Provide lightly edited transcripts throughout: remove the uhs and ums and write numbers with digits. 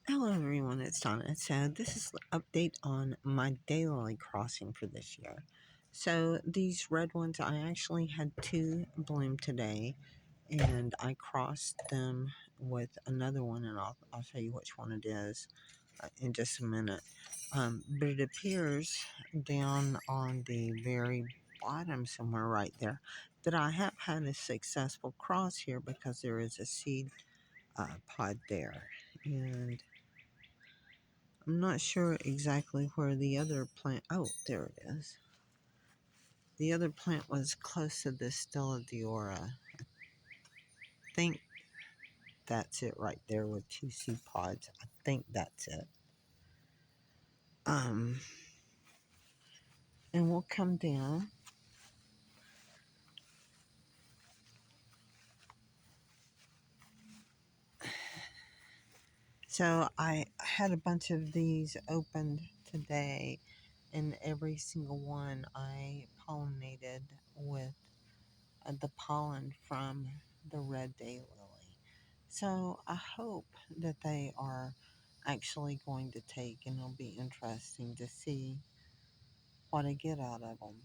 Hello everyone, it's Donna. So this is the update on my Daylily crossing for this year. So these red ones, I actually had two bloom today, and I crossed them with another one, and I'll tell you which one it is in just a minute. But it appears down on the very bottom somewhere right there that I have had a successful cross here because there is a seed pod there. And I'm not sure exactly where the other plant. Oh, there it is. The other plant was close to the Stella Diora. I think that's it right there with two seed pods. I think that's it. Um, and we'll come down. So I had a bunch of these opened today, and every single one I pollinated with the pollen from the red daylily. So I hope that they are actually going to take, and it'll be interesting to see what I get out of them.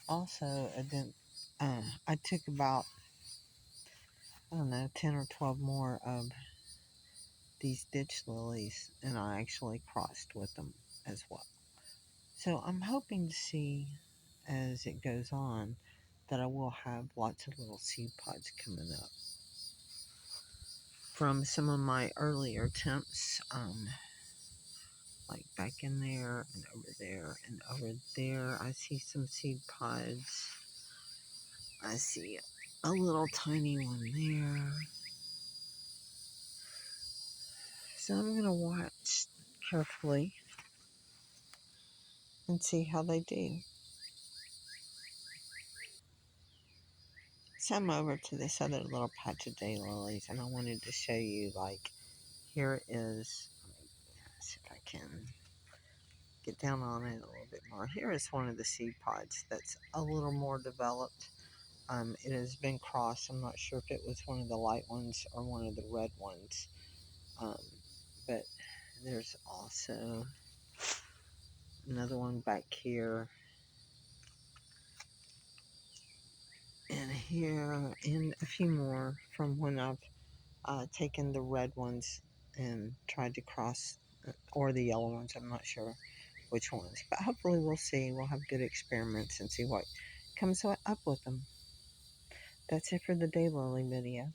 Also, I took about, I don't know, 10 or 12 more of these ditch lilies, and I actually crossed with them as well. So I'm hoping to see as it goes on that I will have lots of little seed pods coming up from some of my earlier attempts, like back in there and over there and over there. I see some seed pods. I see a little tiny one there. So I'm going to watch carefully and see how they do. So I'm over to this other little patch of daylilies, and I wanted to show you, like, here is, let me see if I can get down on it a little bit more. Here is one of the seed pods that's a little more developed. It has been crossed. I'm not sure if it was one of the light ones or one of the red ones. But there's also another one back here. And here, and a few more from when I've taken the red ones and tried to cross, or the yellow ones. I'm not sure which ones. But hopefully we'll see. We'll have good experiments and see what comes up with them. That's it for the Daylily video.